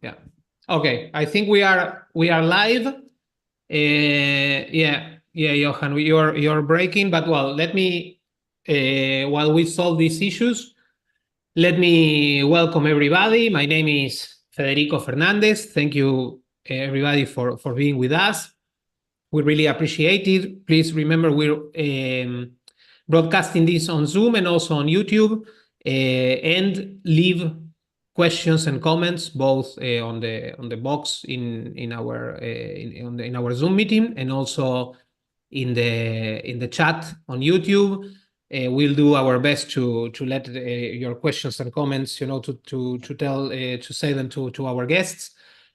Yeah. Okay. I think we are live. Yeah, Johan, you're breaking, but well, let me while we solve these issues, let me welcome everybody. My name is Federico Fernandez. Thank you, everybody, for being with us. We really appreciate it. Please remember we're broadcasting this on Zoom and also on YouTube, and leave questions and comments both on the box in our Zoom meeting and also in the chat on YouTube. We'll do our best to let your questions and comments, to say them to our guests,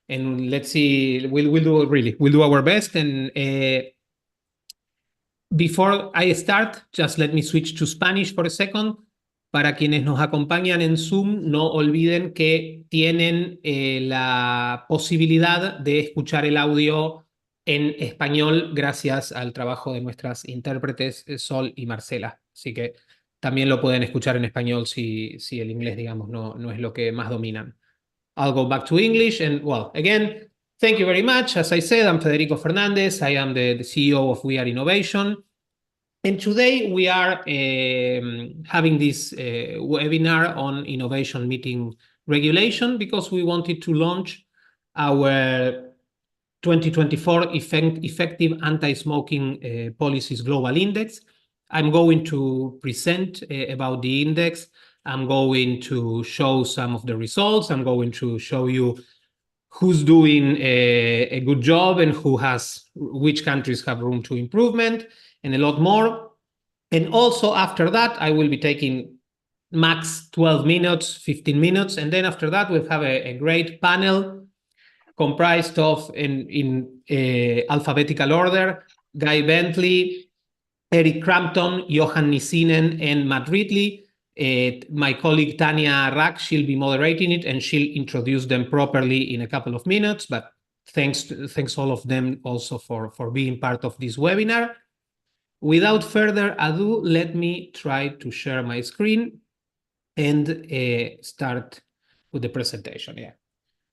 and let's see. We'll do our best. And before I start, just let me switch to Spanish for a second. Para quienes nos acompañan en Zoom, no olviden que tienen la posibilidad de escuchar el audio en español gracias al trabajo de nuestras intérpretes Sol y Marcela. Así que también lo pueden escuchar en español si el inglés, digamos, no es lo que más dominan. I'll go back to English. And well, again, thank you very much. As I said, I'm Federico Fernandez. I am the CEO of We Are Innovation. And today we are having this webinar on innovation meeting regulation because we wanted to launch our 2024 Effective Anti-Smoking Policies Global Index. I'm going to present about the index. I'm going to show some of the results. I'm going to show you who's doing a good job and which countries have room to improvement, and a lot more. And also after that, I will be taking max 12 minutes, 15 minutes. And then after that, we'll have a great panel comprised of, in alphabetical order, Guy Bentley, Eric Crampton, Johan Nissinen, and Matt Ridley. My colleague Tanya Rack, she'll be moderating it, and she'll introduce them properly in a couple of minutes. But thanks all of them also for being part of this webinar. Without further ado, let me try to share my screen and start with the presentation. Yeah,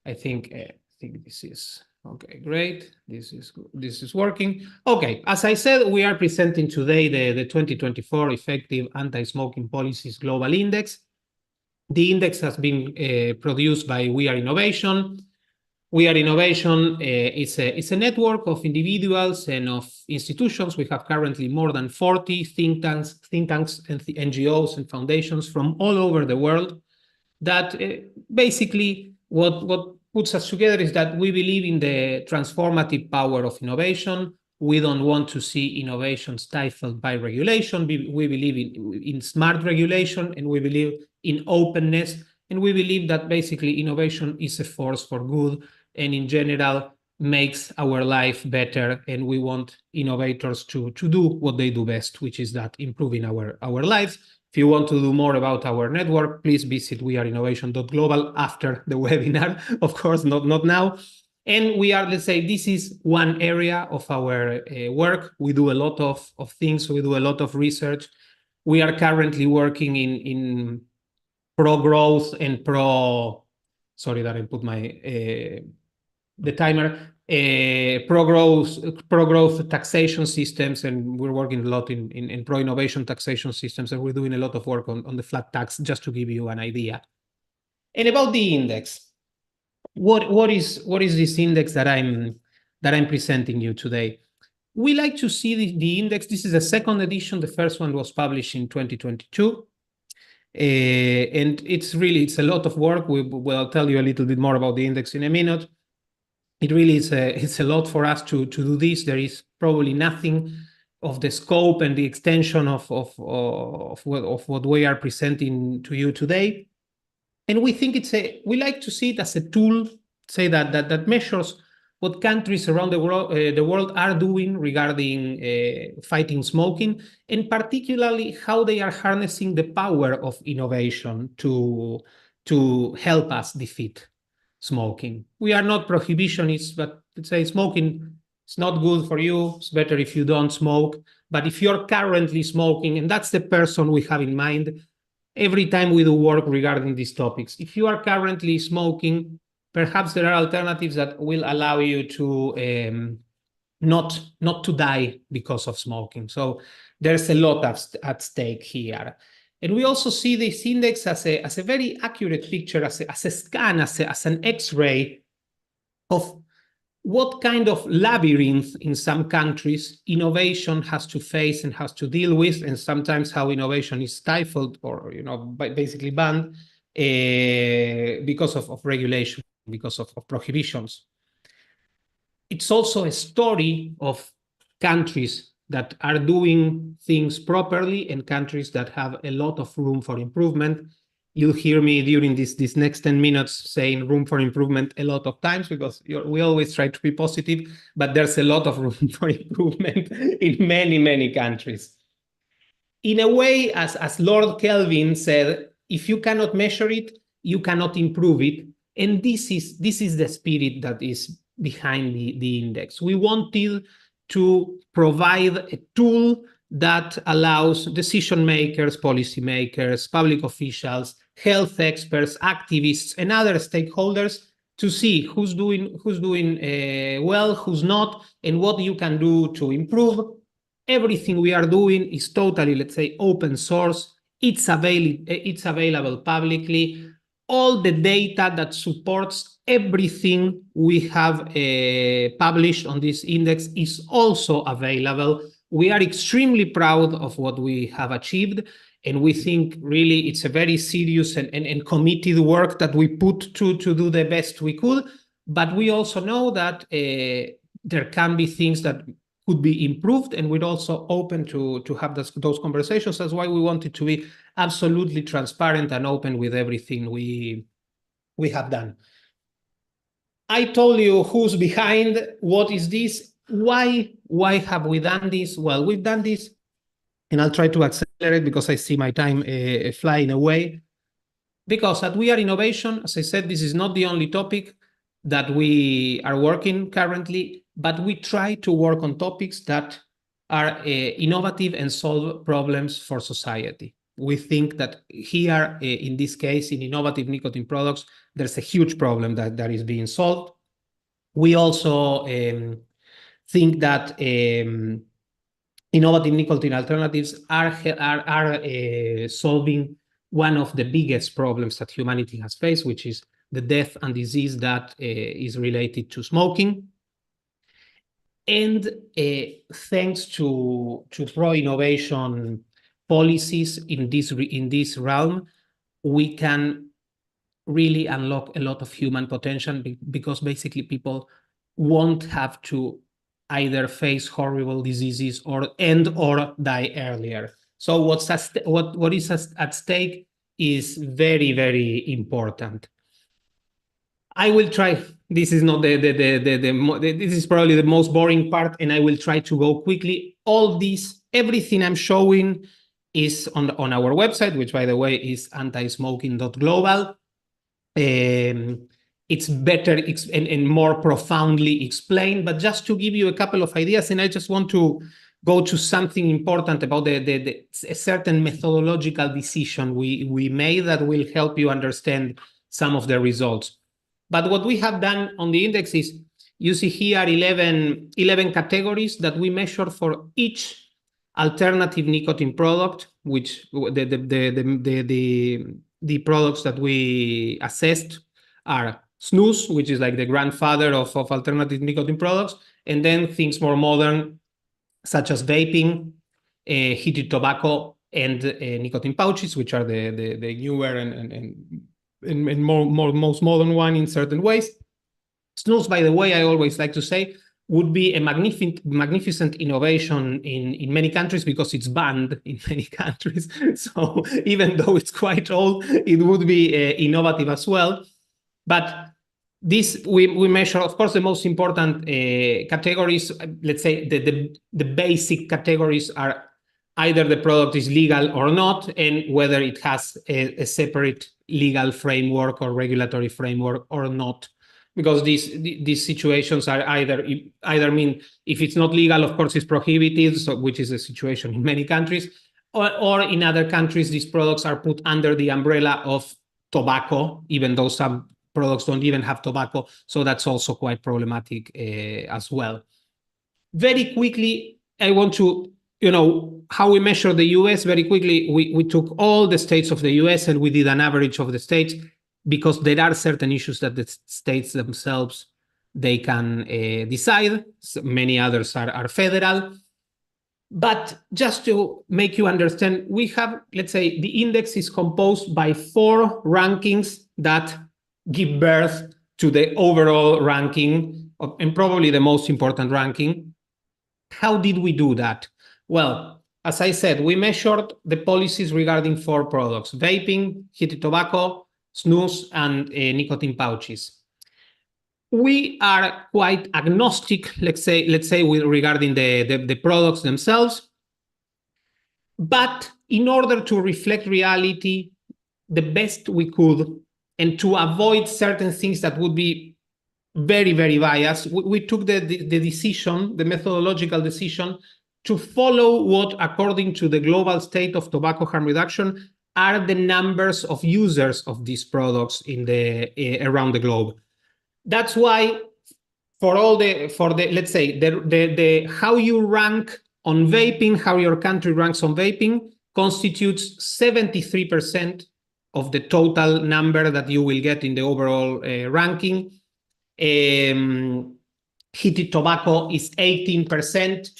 I think this is okay. Great. This is working. Okay. As I said, we are presenting today the 2024 Effective Anti-Smoking Policies Global Index. The index has been produced by We Are Innovation. We Are Innovation is a network of individuals and of institutions. We have currently more than 40 think tanks and NGOs and foundations from all over the world that basically what puts us together is that we believe in the transformative power of innovation. We don't want to see innovation stifled by regulation. We believe in smart regulation, and we believe in openness, and we believe that basically innovation is a force for good and in general makes our life better, and we want innovators to do what they do best, which is that improving our lives. If you want to do more about our network, please visit weareinnovation.global after the webinar, of course, not now. And we are, let's say, this is one area of our work. We do a lot of things. We do a lot of research. We are currently working in pro-growth and sorry that I put my the timer, pro-growth taxation systems, and we're working a lot in pro-innovation taxation systems, and we're doing a lot of work on the flat tax, just to give you an idea. And about the index, what is this index that I'm presenting you today? We like to see the index. This is a second edition. The first one was published in 2022. And it's a lot of work. We'll tell you a little bit more about the index in a minute. It really is it's a lot for us to do this. There is probably nothing of the scope and the extension of what we are presenting to you today. And we think we like to see it as a tool, say that measures what countries around the world are doing regarding fighting smoking, and particularly how they are harnessing the power of innovation to help us defeat smoking. We are not prohibitionists, but let's say smoking is not good for you. It's better if you don't smoke. But if you're currently smoking, and that's the person we have in mind every time we do work regarding these topics, if you are currently smoking, perhaps there are alternatives that will allow you to not to die because of smoking. So there's a lot at stake here. And we also see this index as a very accurate picture, as a scan, as an X-ray of what kind of labyrinth in some countries innovation has to face and has to deal with, and sometimes how innovation is stifled or basically banned because of regulation, because of prohibitions. It's also a story of countries that are doing things properly and countries that have a lot of room for improvement. You'll hear me during this next 10 minutes saying room for improvement a lot of times, because we always try to be positive, but there's a lot of room for improvement in many, many countries. In a way, as Lord Kelvin said, if you cannot measure it, you cannot improve it. And this is the spirit that is behind the index. We wanted to provide a tool that allows decision makers, policymakers, public officials, health experts, activists, and other stakeholders to see who's doing well, who's not, and what you can do to improve. Everything we are doing is totally, let's say, open source. It's available publicly. All the data that supports everything we have published on this index is also available. We are extremely proud of what we have achieved, and we think really it's a very serious and committed work that we put to do the best we could. But we also know that there can be things that could be improved, and we're also open to have those conversations. That's why we wanted to be absolutely transparent and open with everything we have done. I told you who's behind, what is this, why have we done this? Well, we've done this, and I'll try to accelerate because I see my time flying away. Because at We Are Innovation, as I said, this is not the only topic that we are working currently, but we try to work on topics that are innovative and solve problems for society. We think that here, in this case, in innovative nicotine products, there's a huge problem that is being solved. We also think that innovative nicotine alternatives are solving one of the biggest problems that humanity has faced, which is the death and disease that is related to smoking. And thanks to pro-innovation policies in this realm, we can really unlock a lot of human potential, because basically people won't have to either face horrible diseases or die earlier. So what is at stake is very, very important. I will try. This is not this is probably the most boring part, and I will try to go quickly. Everything I'm showing is on our website, which, by the way, is antismoking.global. It's better and more profoundly explained, but just to give you a couple of ideas, and I just want to go to something important about a certain methodological decision we made that will help you understand some of the results. But what we have done on the index is, you see here 11 categories that we measure for each alternative nicotine product, which the products that we assessed are snus, which is like the grandfather of alternative nicotine products, and then things more modern, such as vaping, heated tobacco, and nicotine pouches, which are the newer and most modern one in certain ways. Snus, by the way, I always like to say, would be a magnificent innovation in many countries, because it's banned in many countries. So even though it's quite old, it would be innovative as well. But this we measure, of course, the most important categories. Let's say the basic categories are either the product is legal or not, and whether it has a separate legal framework or regulatory framework or not. Because these situations are either mean, if it's not legal, of course, it's prohibited, so, which is a situation in many countries, or in other countries, these products are put under the umbrella of tobacco, even though some products don't even have tobacco, so that's also quite problematic as well. Very quickly, I want to, how we measure the US. Very quickly, we took all the states of the US and we did an average of the states, because there are certain issues that the states themselves, they can decide. So many others are federal. But just to make you understand, we have, let's say, the index is composed by 4 rankings that give birth to the overall ranking, and probably the most important ranking. How did we do that? Well, as I said, we measured the policies regarding 4 products: vaping, heated tobacco, snus, and nicotine pouches. We are quite agnostic, let's say, regarding the products themselves. But in order to reflect reality the best we could, and to avoid certain things that would be very, very biased, we took the decision, the methodological decision, to follow what, according to the global state of tobacco harm reduction, are the numbers of users of these products around the globe. That's why for the let's say the how you rank on vaping, how your country ranks on vaping, constitutes 73% of the total number that you will get in the overall ranking. Heated tobacco is 18%,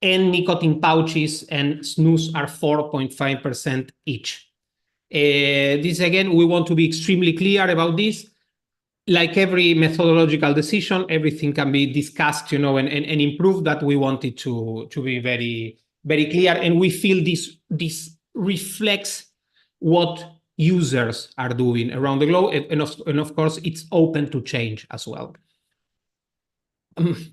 and nicotine pouches and snus are 4.5% each. This, again, we want to be extremely clear about this. Like every methodological decision, everything can be discussed, and improved. That we wanted to be very, very clear, and we feel this reflects what users are doing around the globe, and of course, it's open to change as well.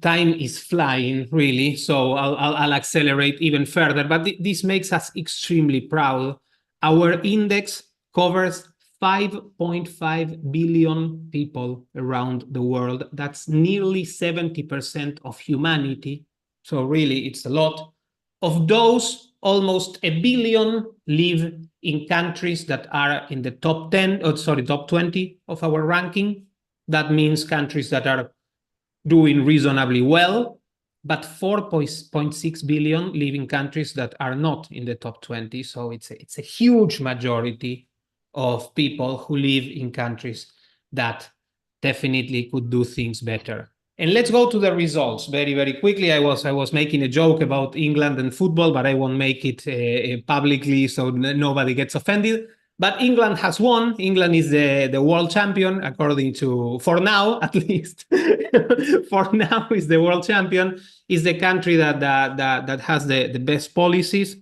Time is flying, really, so I'll accelerate even further. But this makes us extremely proud. Our index covers 5.5 billion people around the world. That's nearly 70% of humanity. So really, it's a lot. Of those, almost 1 billion live in countries that are in the top 20 of our ranking. That means countries that are doing reasonably well, but 4.6 billion live in countries that are not in the top 20. So it's a huge majority of people who live in countries that definitely could do things better. And let's go to the results very, very quickly. I was making a joke about England and football, but I won't make it publicly so nobody gets offended. But England has won. England is the world champion, according to, for now at least. For now, is the world champion. Is the country that has the best policies,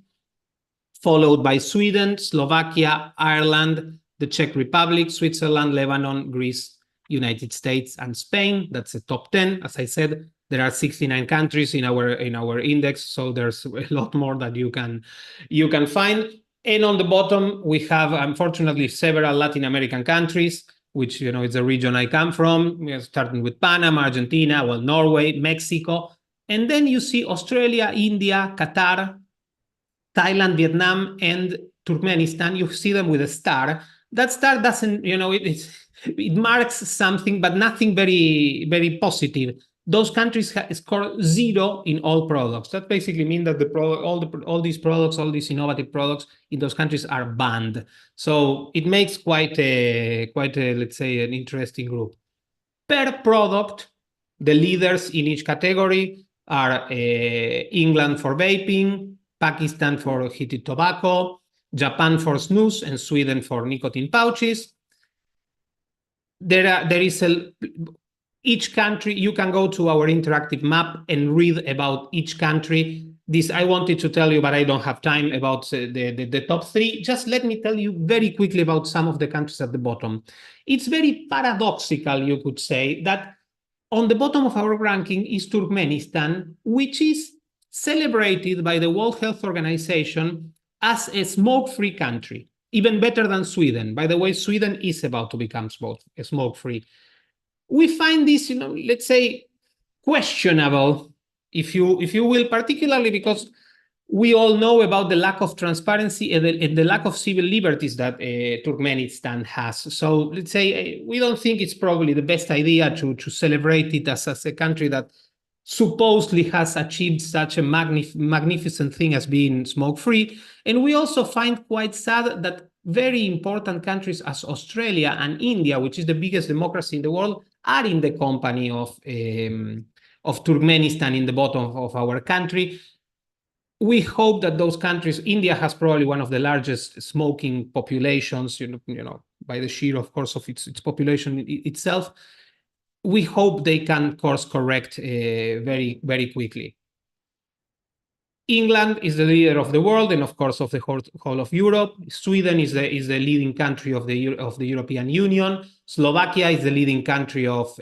followed by Sweden, Slovakia, Ireland, the Czech Republic, Switzerland, Lebanon, Greece, United States, and Spain. That's the top 10. As I said, there are 69 countries in our index, so there's a lot more that you can find. And on the bottom, we have, unfortunately, several Latin American countries, which, it's a region I come from. We're starting with Panama, Argentina, Norway, Mexico. And then you see Australia, India, Qatar, Thailand, Vietnam, and Turkmenistan. You see them with a star. That star doesn't, it marks something, but nothing very, very positive. Those countries score 0 in all products. That basically means that all these products, all these innovative products in those countries are banned. So it makes quite a let's say, an interesting group. Per product, the leaders in each category are England for vaping, Pakistan for heated tobacco, Japan for snus, and Sweden for nicotine pouches. Each country, you can go to our interactive map and read about each country. This I wanted to tell you, but I don't have time, about the top 3. Just let me tell you very quickly about some of the countries at the bottom. It's very paradoxical, you could say, that on the bottom of our ranking is Turkmenistan, which is celebrated by the World Health Organization as a smoke-free country, even better than Sweden. By the way, Sweden is about to become smoke-free. We find this, let's say, questionable, if you will, particularly because We all know about the lack of transparency and the lack of civil liberties that Turkmenistan has. So let's say we don't think it's probably the best idea to celebrate it as a country that supposedly has achieved such a magnificent thing as being smoke-free. And we also find quite sad that very important countries as Australia and India, which is the biggest democracy in the world, are in the company of Turkmenistan in the bottom of our country. We hope that those countries, India has probably one of the largest smoking populations, by the sheer, of course, of its population itself. We hope they can course correct very, very quickly. England is the leader of the world and, of course, of the whole of Europe. Sweden is the leading country of the European Union. Slovakia is the leading country of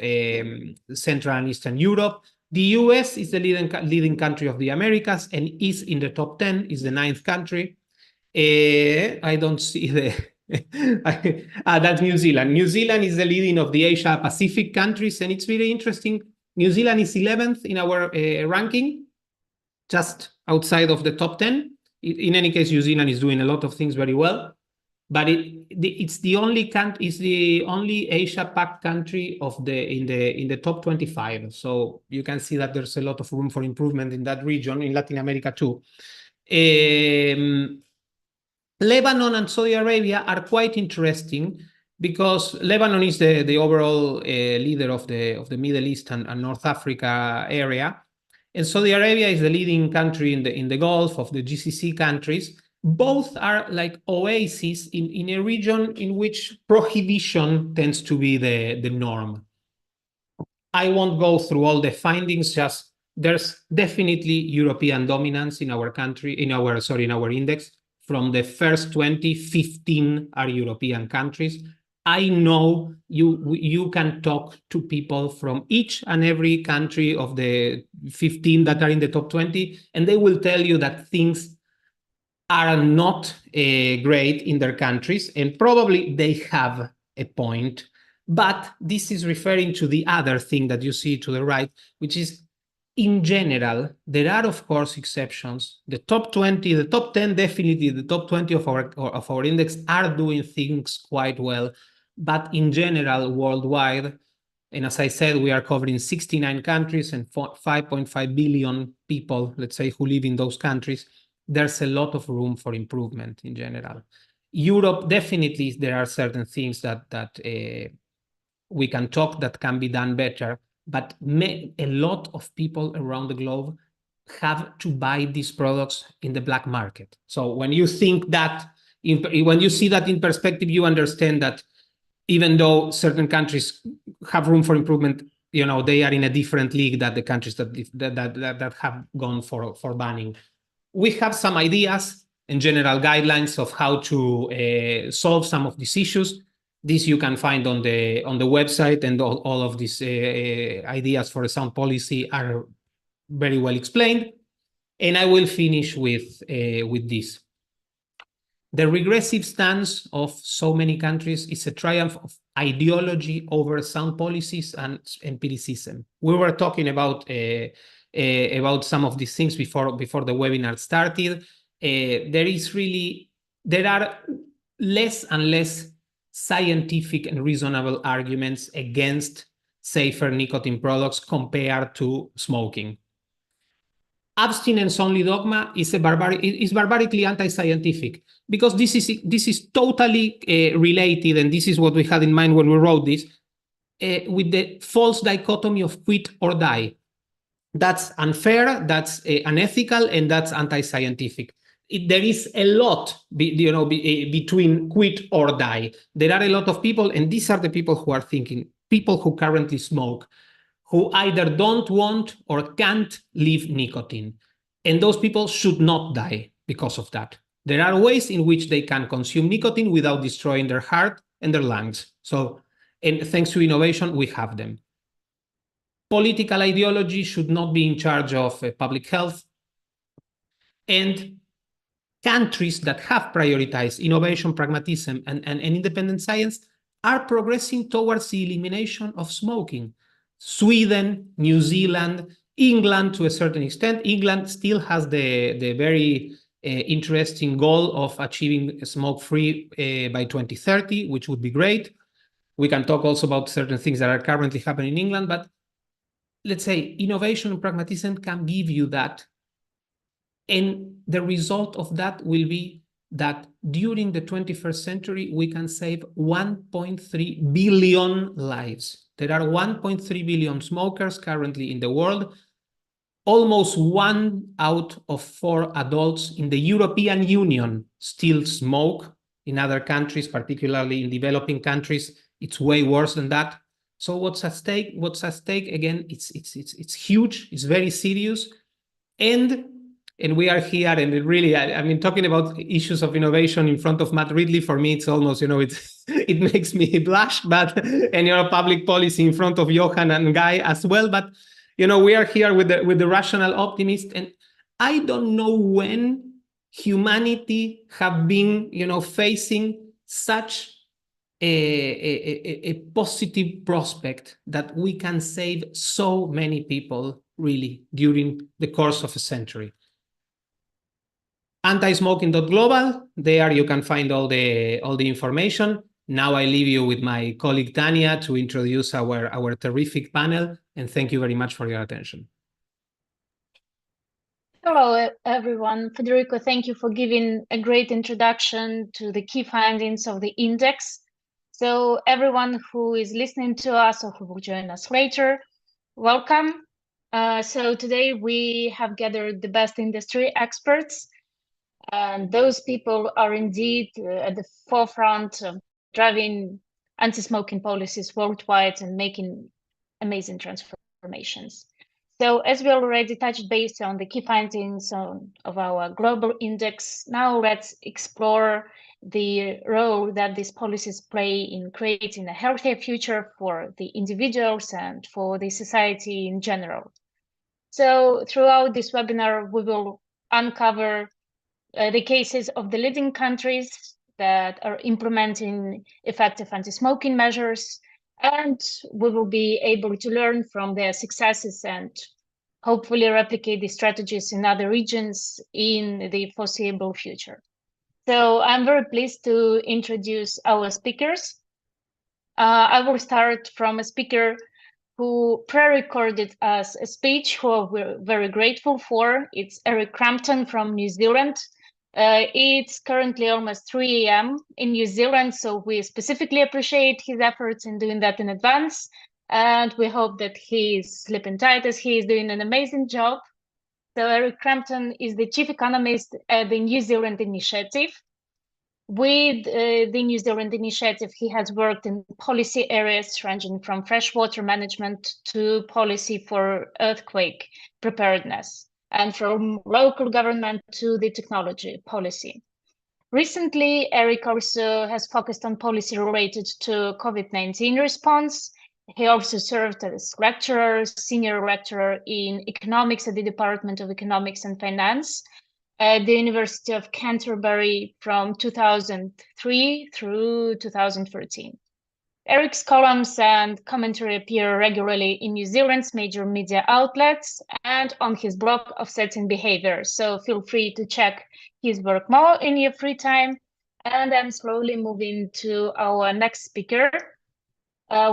Central and Eastern Europe. The US is the leading country of the Americas and is in the top 10, is the 9th country. I don't see the... that's New Zealand. New Zealand is the leading of the Asia Pacific countries, and it's very interesting. New Zealand is 11th in our ranking, just outside of the top 10. In any case, New Zealand is doing a lot of things very well, but it's the only Asia Pac country in the top 25. So you can see that there's a lot of room for improvement in that region, in Latin America too. Lebanon and Saudi Arabia are quite interesting because Lebanon is the overall leader of the Middle East and North Africa area. And Saudi Arabia is the leading country in the Gulf of the GCC countries. Both are like oases in a region in which prohibition tends to be the norm. I won't go through all the findings, just there's definitely European dominance in our country, in our index. From the first 20, 15 are European countries. I know you can talk to people from each and every country of the 15 that are in the top 20, and they will tell you that things are not great in their countries, and probably they have a point. But this is referring to the other thing that you see to the right, which is, in general, there are, of course, exceptions. The top 20, the top 10, definitely the top 20 of our index are doing things quite well. But in general, worldwide, and as I said, we are covering 69 countries and 5.5 billion people, let's say, who live in those countries. There's a lot of room for improvement in general. Europe, definitely, there are certain things that we can talk that can be done better, but a lot of people around the globe have to buy these products in the black market. So when you think that, when you see that in perspective, you understand that even though certain countries have room for improvement, they are in a different league than the countries that have gone for banning. We have some ideas and general guidelines of how to solve some of these issues. This you can find on the website, and all of these ideas for a sound policy are very well explained. And I will finish with this. The regressive stance of so many countries is a triumph of ideology over sound policies and empiricism. We were talking about some of these things before the webinar started. There are less and less scientific and reasonable arguments against safer nicotine products compared to smoking. Abstinence-only dogma is barbarically anti-scientific, because this is totally related, and this is what we had in mind when we wrote this, with the false dichotomy of quit or die. That's unfair, that's unethical, and that's anti-scientific. There is a lot, between quit or die. There are a lot of people, and these are the people who are thinking, people who currently smoke, who either don't want or can't leave nicotine. And those people should not die because of that. There are ways in which they can consume nicotine without destroying their heart and their lungs. So, and thanks to innovation, we have them. Political ideology should not be in charge of public health. And countries that have prioritized innovation, pragmatism, and independent science are progressing towards the elimination of smoking. Sweden, New Zealand, England, to a certain extent, England still has the very interesting goal of achieving smoke-free by 2030, which would be great. We can talk also about certain things that are currently happening in England, but let's say innovation and pragmatism can give you that. And the result of that will be that during the 21st century, we can save 1.3 billion lives. There are 1.3 billion smokers currently in the world. Almost 1 out of 4 adults in the European Union still smoke. In other countries, particularly in developing countries, it's way worse than that. So what's at stake? Again, it's huge. It's very serious, and we are here, and really, I mean, talking about issues of innovation in front of Matt Ridley, for me, it's almost, it makes me blush, but, and, public policy in front of Johan and Guy as well. But, we are here with the rational optimist, and I don't know when humanity have been, facing such a positive prospect that we can save so many people really during the course of a century. Antismoking.global, there you can find all the information. Now I leave you with my colleague Tania to introduce our terrific panel, and thank you very much for your attention. Hello, everyone. Federico, thank you for giving a great introduction to the key findings of the index. So everyone who is listening to us or who will join us later, welcome. So today we have gathered the best industry experts, and those people are indeed at the forefront of driving anti-smoking policies worldwide and making amazing transformations. So as we already touched base on the key findings of our global index, now let's explore the role that these policies play in creating a healthier future for the individuals and for the society in general. So throughout this webinar, we will uncover the cases of the leading countries that are implementing effective anti-smoking measures, and we will be able to learn from their successes and hopefully replicate the strategies in other regions in the foreseeable future. So I'm very pleased to introduce our speakers. I will start from a speaker who pre-recorded us a speech, who we're very grateful for. It's Eric Crampton from New Zealand. It's currently almost 3 a.m. in New Zealand, so we specifically appreciate his efforts in doing that in advance. And we hope that he is sleeping tight, as he is doing an amazing job. So Eric Crampton is the chief economist at the New Zealand Initiative. With the New Zealand Initiative, he has worked in policy areas ranging from freshwater management to policy for earthquake preparedness, and from local government to the technology policy. Recently, Eric also has focused on policy related to COVID-19 response. He also served as lecturer, senior lecturer in economics at the Department of Economics and Finance at the University of Canterbury from 2003 through 2013. Eric's columns and commentary appear regularly in New Zealand's major media outlets and on his blog Offsetting Behavior, so feel free to check his work more in your free time. And I'm slowly moving to our next speaker.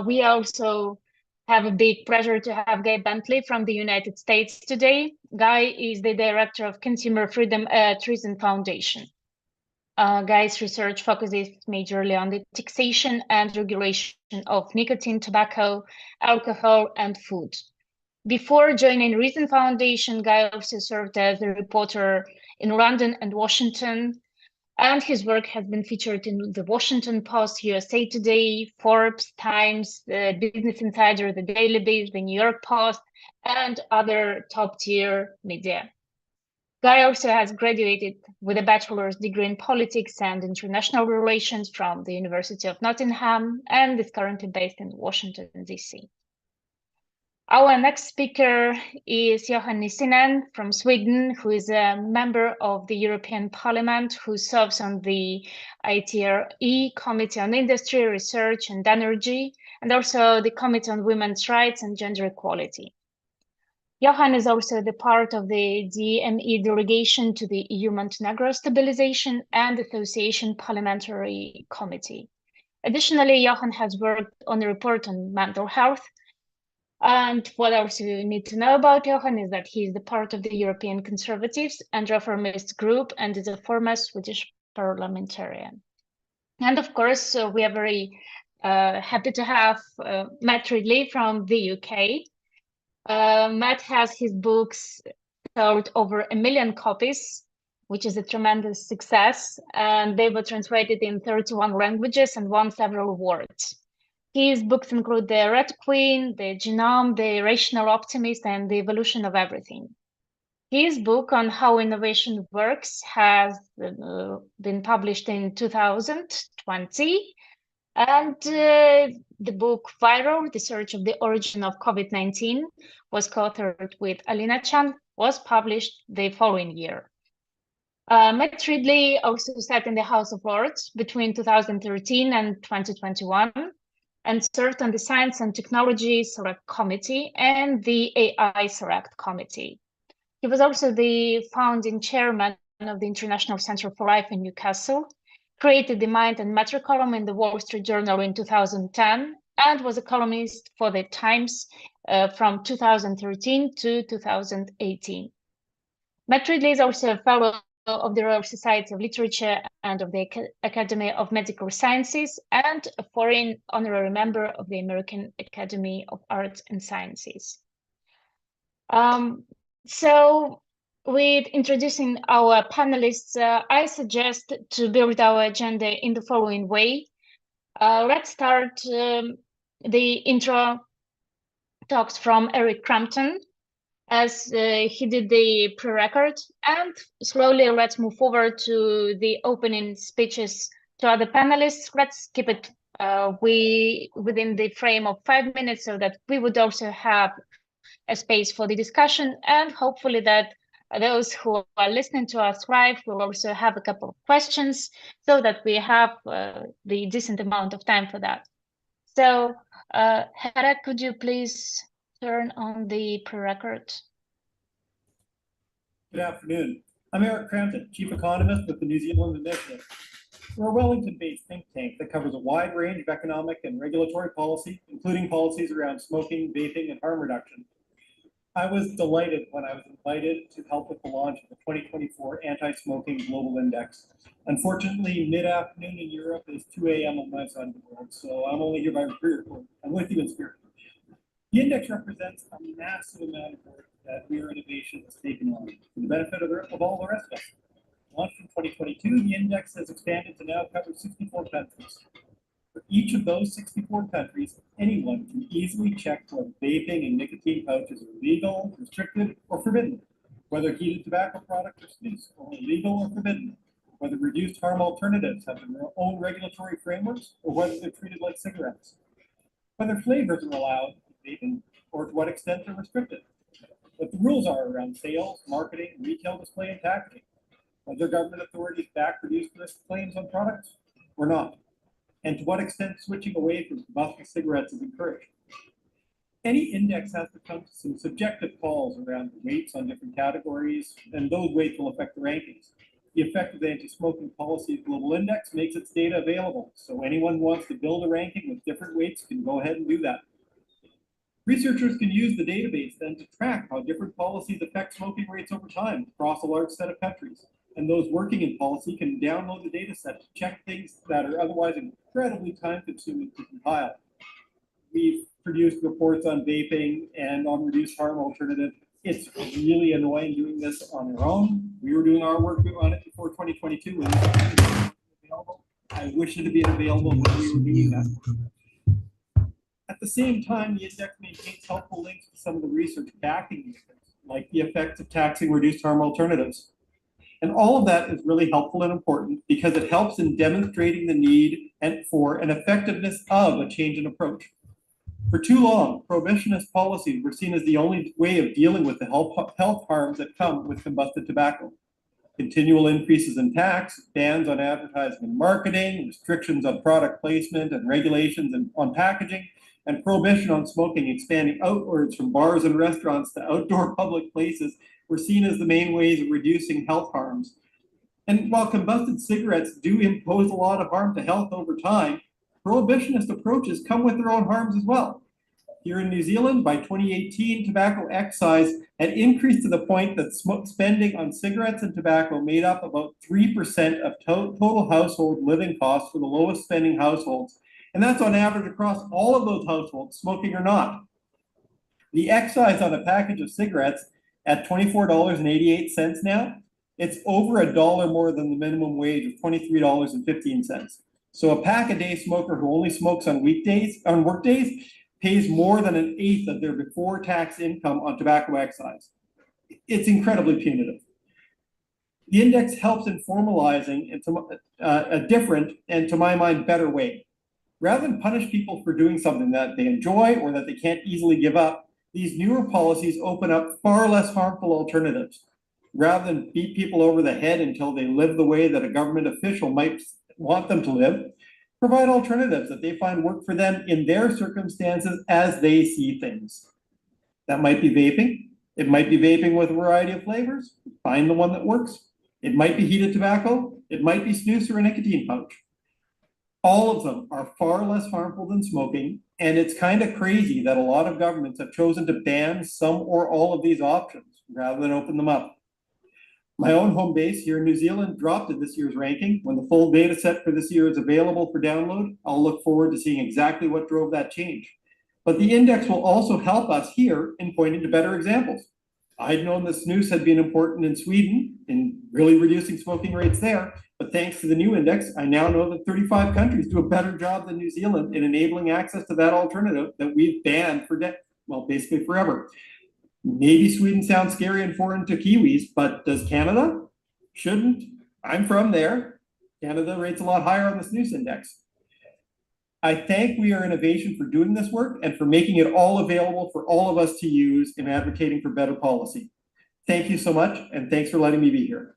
We also have a big pleasure to have Guy Bentley from the United States today. Guy is the director of consumer freedom at Reason Foundation. Guy's research focuses majorly on the taxation and regulation of nicotine, tobacco, alcohol, and food. Before joining Reason Foundation, Guy also served as a reporter in London and Washington, and his work has been featured in the Washington Post, USA Today, Forbes, Times, the Business Insider, the Daily Beast, the New York Post, and other top-tier media. Guy also has graduated with a bachelor's degree in politics and international relations from the University of Nottingham and is currently based in Washington, D.C. Our next speaker is Johan Nissinen from Sweden, who is a member of the European Parliament, who serves on the ITRE Committee on Industry, Research and Energy, and also the Committee on Women's Rights and Gender Equality. Johan is also the part of the DME delegation to the EU Montenegro Stabilization and Association Parliamentary Committee. Additionally, Johan has worked on a report on mental health. And what else you need to know about Johan is that he is the part of the European Conservatives and Reformists group and is a former Swedish parliamentarian. And of course, we are very happy to have Matt Ridley from the UK. Matt has his books sold over 1 million copies, which is a tremendous success, and they were translated in 31 languages and won several awards. His books include The Red Queen, The Genome, The Rational Optimist, and The Evolution of Everything. His book on how innovation works has been published in 2020, and the book Viral, The Search of the Origin of COVID-19, was co-authored with Alina Chan, was published the following year. Matt Ridley also sat in the House of Lords between 2013 and 2021 and served on the Science and Technology Select Committee and the AI Select Committee. He was also the founding chairman of the International Center for Life in Newcastle, created the Mind and Matter column in the Wall Street Journal in 2010, and was a columnist for the Times from 2013 to 2018. Matt Ridley is also a fellow of the Royal Society of Literature and of the Academy of Medical Sciences, and a foreign honorary member of the American Academy of Arts and Sciences. So with introducing our panelists, I suggest to build our agenda in the following way. Let's start the intro talks from Eric Crampton, as he did the pre-record, and slowly let's move forward to the opening speeches to other panelists. Let's keep it within the frame of 5 minutes so that we would also have a space for the discussion, and hopefully that those who are listening to us live will also have a couple of questions so that we have the decent amount of time for that. So, Hera, could you please turn on the pre-record? Good afternoon. I'm Eric Crampton, Chief Economist with the New Zealand Initiative. We're a Wellington-based think tank that covers a wide range of economic and regulatory policy, including policies around smoking, vaping, and harm reduction. I was delighted when I was invited to help with the launch of the 2024 Anti-Smoking Global Index. Unfortunately, mid-afternoon in Europe is 2 a.m. on my side of the world, so I'm only here by pre-record. I'm with you in spirit. The index represents a massive amount of work that Weir Innovation has taken on for the benefit of all the rest of us. Launched in 2022, the index has expanded to now cover 64 countries. For each of those 64 countries, anyone can easily check whether vaping and nicotine pouches are legal, restricted, or forbidden, whether heated tobacco products are snus, only legal or forbidden, whether reduced harm alternatives have their own regulatory frameworks, or whether they're treated like cigarettes, whether flavors are allowed in vaping, or to what extent they're restricted, what the rules are around sales, marketing, retail display, and packaging, whether government authorities back reduced risk claims on products or not, and to what extent switching away from combustible cigarettes is encouraged. Any index has to come to some subjective calls around the weights on different categories, and those weights will affect the rankings. The Effective Anti-Smoking Policy Global Index makes its data available, so anyone who wants to build a ranking with different weights can go ahead and do that. Researchers can use the database then to track how different policies affect smoking rates over time across a large set of countries. And those working in policy can download the data set to check things that are otherwise incredibly time-consuming to compile. We've produced reports on vaping and on reduced harm alternatives. It's really annoying doing this on our own. We were doing our work on it before 2022 when it was available. I wish it had been available when we were doing that. At the same time, the index maintains helpful links to some of the research backing the index, like the effects of taxing reduced harm alternatives. And all of that is really helpful and important because it helps in demonstrating the need for an effectiveness of a change in approach. For too long, prohibitionist policies were seen as the only way of dealing with the health harms that come with combusted tobacco. Continual increases in tax, bans on advertising and marketing, restrictions on product placement, and regulations on packaging and prohibition on smoking expanding outwards from bars and restaurants to outdoor public places were seen as the main ways of reducing health harms. And while combusted cigarettes do impose a lot of harm to health over time, prohibitionist approaches come with their own harms as well. Here in New Zealand, by 2018, tobacco excise had increased to the point that spending on cigarettes and tobacco made up about 3% of total household living costs for the lowest spending households. And that's on average across all of those households, smoking or not. The excise on a package of cigarettes at $24.88 now, it's over $1 more than the minimum wage of $23.15. So a pack-a-day smoker who only smokes on workdays, pays more than an eighth of their before-tax income on tobacco excise. It's incredibly punitive. The index helps in formalizing a different and, to my mind, better way. Rather than punish people for doing something that they enjoy or that they can't easily give up, these newer policies open up far less harmful alternatives. Rather than beat people over the head until they live the way that a government official might want them to live, provide alternatives that they find work for them in their circumstances as they see things. That might be vaping. It might be vaping with a variety of flavors. Find the one that works. It might be heated tobacco. It might be snus or a nicotine pouch. All of them are far less harmful than smoking, and it's kind of crazy that a lot of governments have chosen to ban some or all of these options rather than open them up. My own home base here in New Zealand dropped in this year's ranking. When the full data set for this year is available for download, I'll look forward to seeing exactly what drove that change. But the index will also help us here in pointing to better examples. I'd known that snus had been important in Sweden in really reducing smoking rates there, but thanks to the new index, I now know that 35 countries do a better job than New Zealand in enabling access to that alternative that we've banned for basically forever. Maybe Sweden sounds scary and foreign to Kiwis, but does Canada? Shouldn't. I'm from there. Canada rates a lot higher on the snus index. I thank We Are Innovation for doing this work and for making it all available for all of us to use in advocating for better policy. Thank you so much, and thanks for letting me be here.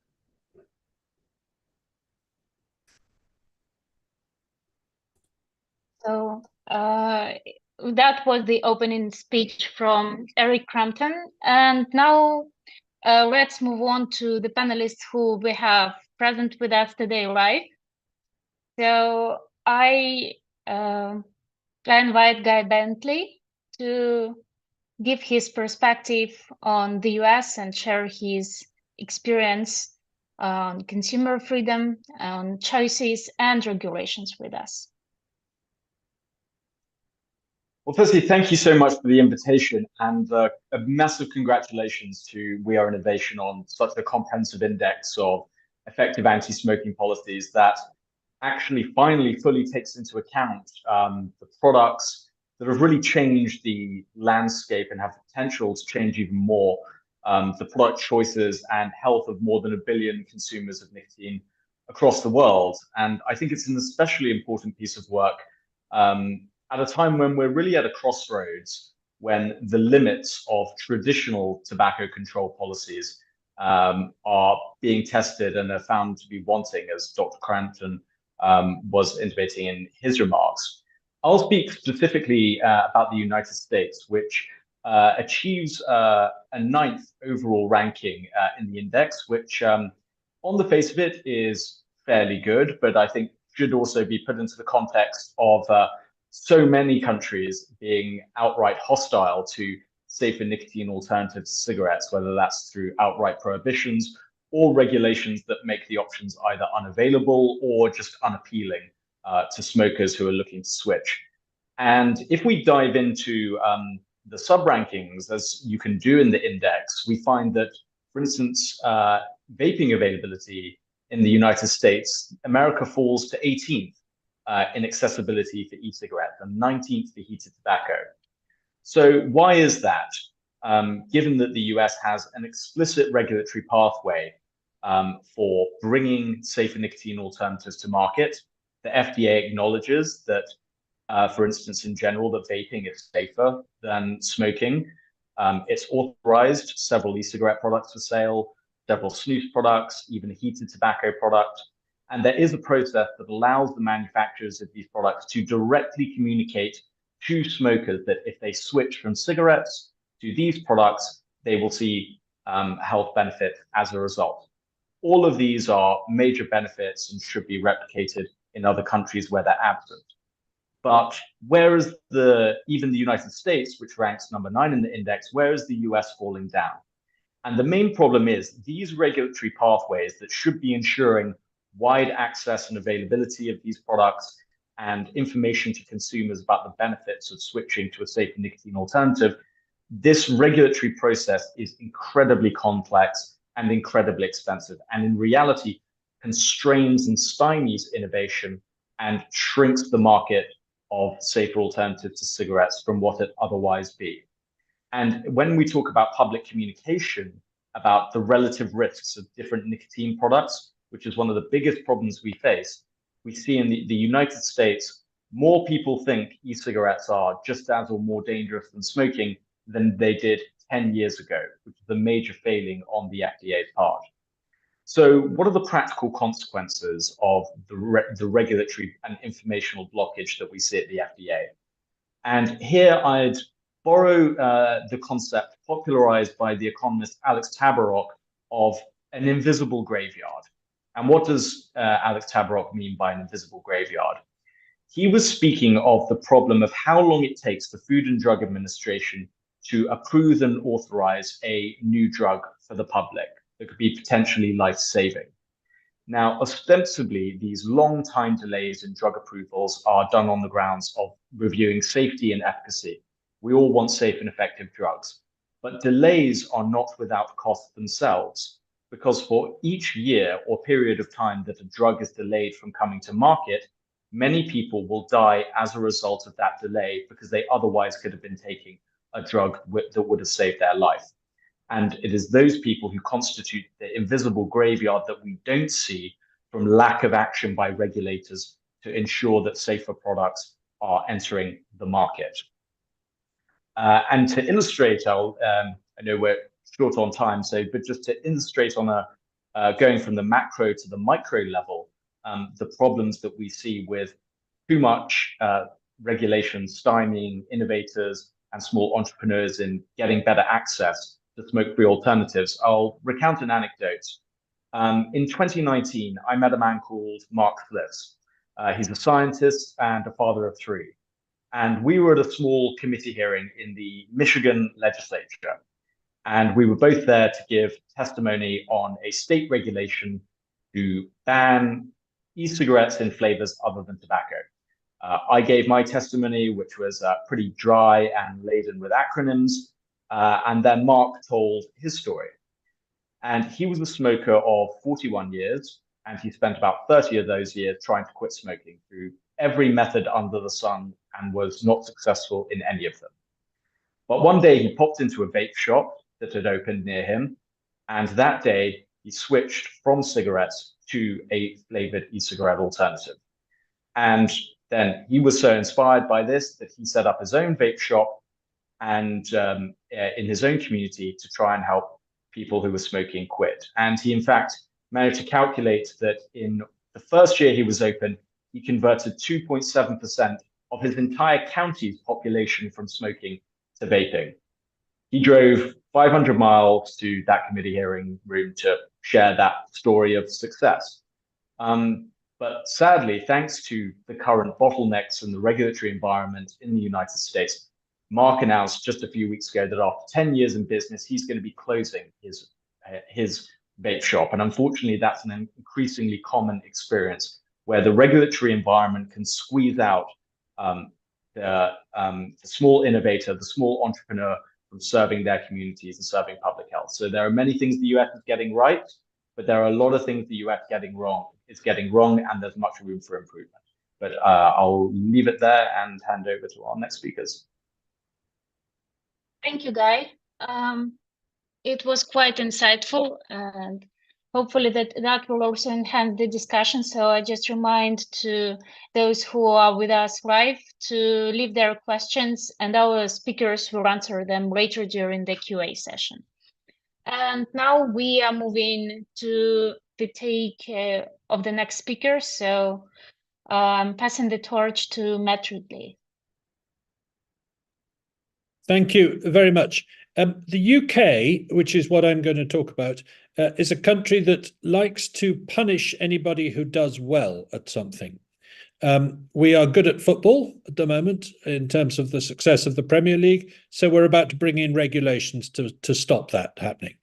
So that was the opening speech from Eric Crampton. And now let's move on to the panelists who we have present with us today live. So I invite Guy Bentley to give his perspective on the US and share his experience on consumer freedom, on choices and regulations with us. Well, firstly, thank you so much for the invitation, and a massive congratulations to We Are Innovation on such a comprehensive index of effective anti-smoking policies that actually finally fully takes into account the products that have really changed the landscape and have the potential to change even more the product choices and health of more than 1 billion consumers of nicotine across the world. And I think it's an especially important piece of work at a time when we're really at a crossroads, when the limits of traditional tobacco control policies are being tested and are found to be wanting, as Dr. Crampton was intimating in his remarks. I'll speak specifically about the United States, which achieves a 9th overall ranking in the index, which on the face of it is fairly good, but I think should also be put into the context of so many countries being outright hostile to safer nicotine alternatives to cigarettes, whether that's through outright prohibitions or regulations that make the options either unavailable or just unappealing to smokers who are looking to switch. And if we dive into the sub-rankings, as you can do in the index, we find that, for instance, vaping availability in the United States, America falls to 18th in accessibility for e-cigarettes and 19th for heated tobacco. So why is that? Given that the US has an explicit regulatory pathway for bringing safer nicotine alternatives to market, the FDA acknowledges that, for instance, in general, that vaping is safer than smoking. It's authorized several e-cigarette products for sale, several snus products, even a heated tobacco product. And there is a process that allows the manufacturers of these products to directly communicate to smokers that if they switch from cigarettes to these products, they will see health benefits as a result. All of these are major benefits and should be replicated in other countries where they're absent. But where is even the United States, which ranks number 9 in the index, where is the US falling down? And the main problem is these regulatory pathways that should be ensuring wide access and availability of these products and information to consumers about the benefits of switching to a safer nicotine alternative, this regulatory process is incredibly complex and incredibly expensive, and in reality constrains and stymies innovation and shrinks the market of safer alternatives to cigarettes from what it otherwise be. And when we talk about public communication about the relative risks of different nicotine products, which is one of the biggest problems we face, we see in the United States, more people think e-cigarettes are just as or more dangerous than smoking than they did 10 years ago, which is a major failing on the FDA's part. So what are the practical consequences of the regulatory and informational blockage that we see at the FDA? And here I'd borrow the concept popularized by the economist Alex Tabarrok of an invisible graveyard. And what does Alex Tabarrok mean by an invisible graveyard? He was speaking of the problem of how long it takes the Food and Drug Administration to approve and authorize a new drug for the public that could be potentially life-saving. Now, ostensibly, these long time delays in drug approvals are done on the grounds of reviewing safety and efficacy. We all want safe and effective drugs, but delays are not without cost themselves, because for each year or period of time that a drug is delayed from coming to market, many people will die as a result of that delay because they otherwise could have been taking a drug that would have saved their life. And it is those people who constitute the invisible graveyard that we don't see from lack of action by regulators to ensure that safer products are entering the market. And to illustrate, I know we're short on time, but just to illustrate on going from the macro to the micro level, the problems that we see with too much regulation stymieing innovators and small entrepreneurs in getting better access to smoke-free alternatives, I'll recount an anecdote. In 2019, I met a man called Mark Fliss. He's a scientist and a father of 3. And we were at a small committee hearing in the Michigan legislature. And we were both there to give testimony on a state regulation to ban e-cigarettes in flavors other than tobacco. I gave my testimony, which was pretty dry and laden with acronyms. And then Mark told his story. And he was a smoker of 41 years, and he spent about 30 of those years trying to quit smoking through every method under the sun and was not successful in any of them. But one day he popped into a vape shop that had opened near him, and that day he switched from cigarettes to a flavored e-cigarette alternative. And then he was so inspired by this that he set up his own vape shop and in his own community to try and help people who were smoking quit. And he, in fact, managed to calculate that in the first year he was open, he converted 2.7% of his entire county's population from smoking to vaping. He drove 500 miles to that committee hearing room to share that story of success. But sadly, thanks to the current bottlenecks in the regulatory environment in the United States, Mark announced just a few weeks ago that after 10 years in business, he's going to be closing his vape shop. And unfortunately, that's an increasingly common experience where the regulatory environment can squeeze out the small innovator, the small entrepreneur from serving their communities and serving public health. So there are many things the US is getting right, but there are a lot of things the US is getting wrong, and there's much room for improvement. But I'll leave it there and hand over to our next speakers. Thank you, Guy. It was quite insightful, and hopefully that will also enhance the discussion. So I just remind to those who are with us live to leave their questions, and our speakers will answer them later during the QA session. And now we are moving to the take of the next speaker. So I'm passing the torch to Matt Ridley. Thank you very much. The UK, which is what I'm going to talk about, is a country that likes to punish anybody who does well at something. We are good at football at the moment in terms of the success of the Premier League, so we're about to bring in regulations to stop that happening.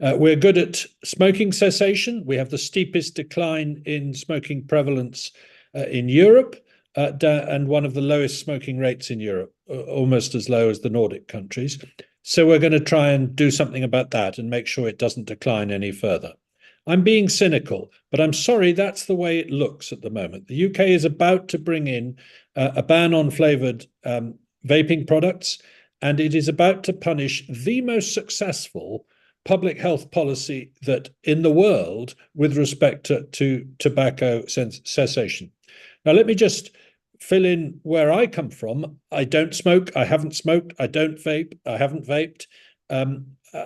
We're good at smoking cessation. We have the steepest decline in smoking prevalence in Europe, and one of the lowest smoking rates in Europe, almost as low as the Nordic countries. So we're going to try and do something about that and make sure it doesn't decline any further. I'm being cynical, but I'm sorry, that's the way it looks at the moment. The UK is about to bring in a ban on flavoured vaping products, and it is about to punish the most successful public health policy that in the world with respect to tobacco cessation. Now, let me just fill in where I come from. I don't smoke. I haven't smoked. I don't vape. I haven't vaped.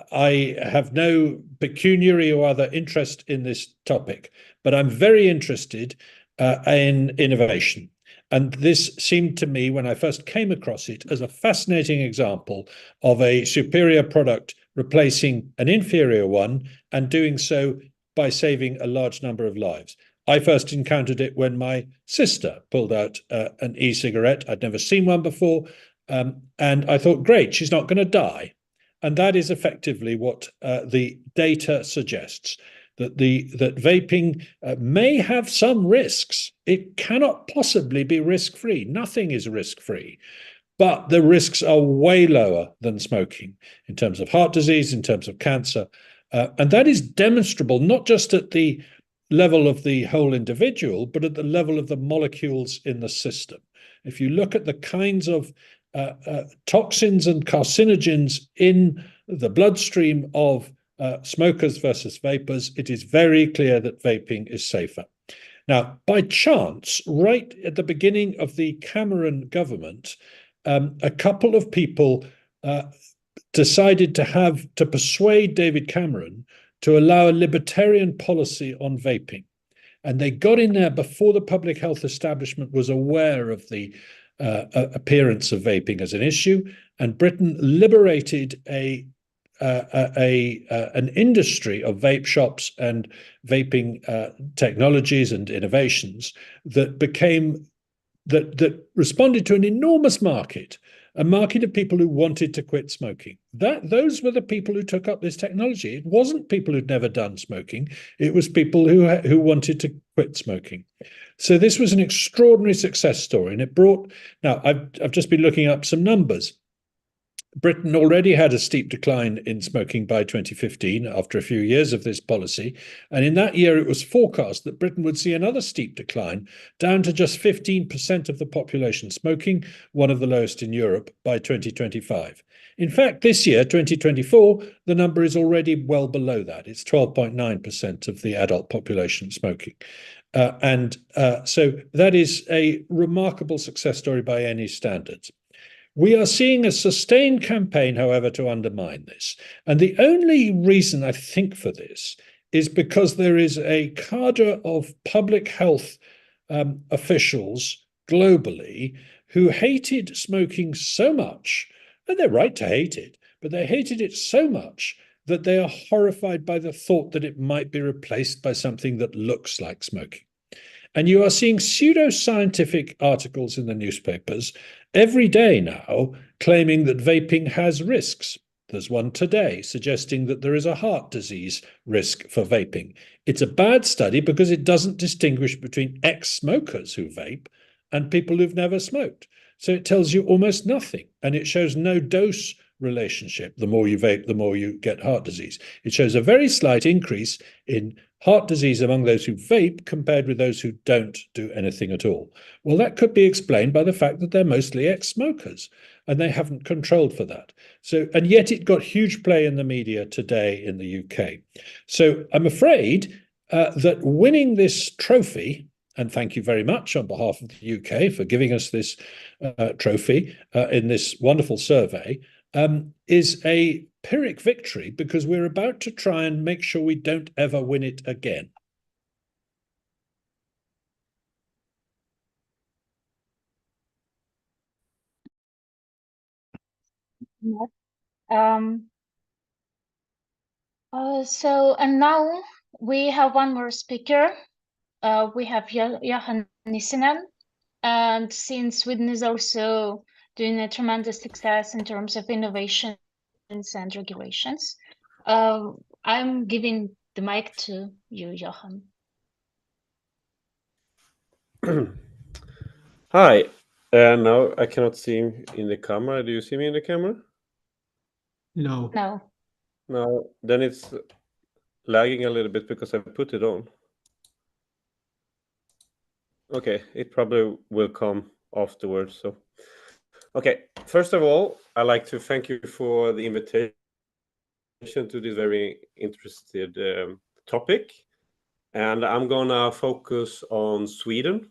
I have no pecuniary or other interest in this topic, but I'm very interested in innovation. And this seemed to me, when I first came across it, as a fascinating example of a superior product replacing an inferior one, and doing so by saving a large number of lives. I first encountered it when my sister pulled out an e-cigarette. I'd never seen one before. And I thought, great, she's not going to die. And that is effectively what the data suggests, that vaping may have some risks. It cannot possibly be risk-free. Nothing is risk-free. But the risks are way lower than smoking in terms of heart disease, in terms of cancer. And that is demonstrable not just at the level of the whole individual, but at the level of the molecules in the system. If you look at the kinds of toxins and carcinogens in the bloodstream of smokers versus vapors, it is very clear that vaping is safer. Now, by chance, right at the beginning of the Cameron government, a couple of people decided to persuade David Cameron to allow a libertarian policy on vaping. And they got in there before the public health establishment was aware of the appearance of vaping as an issue. And Britain liberated an industry of vape shops and vaping technologies and innovations that responded to an enormous market, a market of people who wanted to quit smoking. Those were the people who took up this technology. It wasn't people who'd never done smoking. It was people who wanted to quit smoking. So this was an extraordinary success story, and it brought. Now I've just been looking up some numbers. Britain already had a steep decline in smoking by 2015 after a few years of this policy. And in that year, it was forecast that Britain would see another steep decline down to just 15% of the population smoking, one of the lowest in Europe, by 2025. In fact, this year, 2024, the number is already well below that. It's 12.9% of the adult population smoking. So that is a remarkable success story by any standards. We are seeing a sustained campaign, however, to undermine this. And the only reason I think for this is because there is a cadre of public health officials globally who hated smoking so much, and they're right to hate it, but they hated it so much that they are horrified by the thought that it might be replaced by something that looks like smoking. And you are seeing pseudoscientific articles in the newspapers every day now claiming that vaping has risks. There's one today suggesting that there is a heart disease risk for vaping. It's a bad study because it doesn't distinguish between ex-smokers who vape and people who've never smoked. So it tells you almost nothing, and it shows no dose relationship. The more you vape, the more you get heart disease. It shows a very slight increase in heart disease among those who vape compared with those who don't do anything at all. Well, that could be explained by the fact that they're mostly ex-smokers and they haven't controlled for that. So, and yet it got huge play in the media today in the UK. So I'm afraid that winning this trophy, and thank you very much on behalf of the UK for giving us this trophy in this wonderful survey, is a Pyrrhic victory because we're about to try and make sure we don't ever win it again. And now we have one more speaker. We have Johan Nissinen. And since Sweden is also doing a tremendous success in terms of innovations and regulations, I'm giving the mic to you, Johan. Hi. No, I cannot see him in the camera. Do you see me in the camera? No. No. No, then it's lagging a little bit because I put it on. Okay, it probably will come afterwards. So, okay. First of all, I'd like to thank you for the invitation to this very interested topic, and I'm gonna focus on Sweden,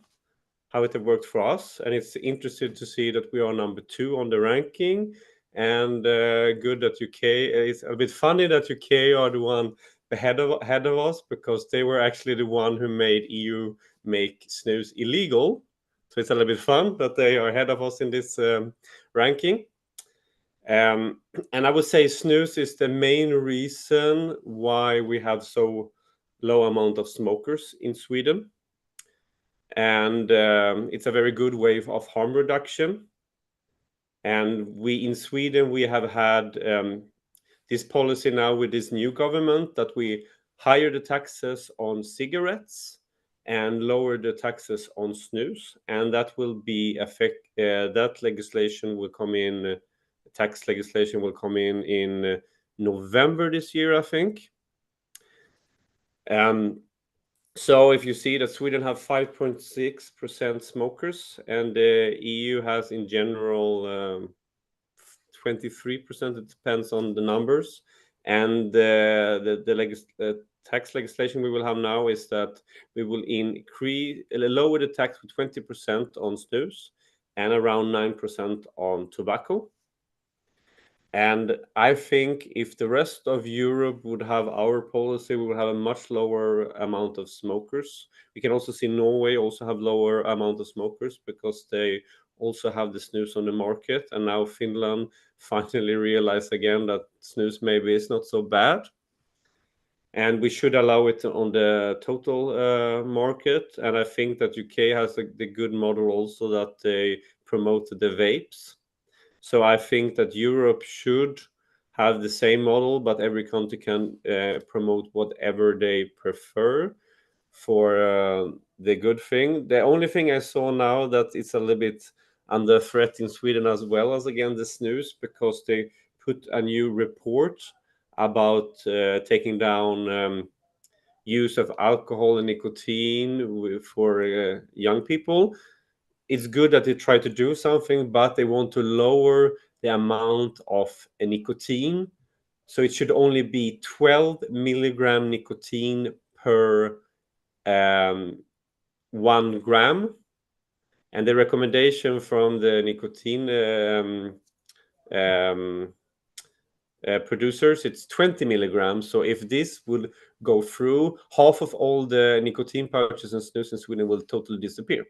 how it worked for us, and it's interesting to see that we are number 2 on the ranking, and good that UK. It's a bit funny that UK are the one ahead of us, because they were actually the one who made EU make snus illegal. So it's a little bit fun that they are ahead of us in this ranking. And I would say snus is the main reason why we have so low amount of smokers in Sweden. And it's a very good way of harm reduction. And we in Sweden, we have had this policy now with this new government that we higher the taxes on cigarettes and lower the taxes on snus, and that will be that legislation will come in. Tax legislation will come in November this year, I think. So if you see that Sweden have 5.6% smokers, and the EU has in general 23%, it depends on the numbers. And the tax legislation we will have now is that we will lower the tax with 20% on snus and around 9% on tobacco. And I think if the rest of Europe would have our policy, we would have a much lower amount of smokers. We can also see Norway also have lower amount of smokers because they also have the snus on the market. And now Finland finally realized again that snus maybe is not so bad. And we should allow it on the total market. And I think that UK has the good model also that they promote the vapes. So I think that Europe should have the same model, but every country can promote whatever they prefer for the good thing. The only thing I saw now that it's a little bit under threat in Sweden as well as again the snus, because they put a new report about taking down use of alcohol and nicotine for young people. It's good that they try to do something, but they want to lower the amount of nicotine. So it should only be 12 milligram nicotine per 1 gram. And the recommendation from the nicotine producers, it's 20 milligrams. So if this would go through, half of all the nicotine pouches and snus in Sweden will totally disappear.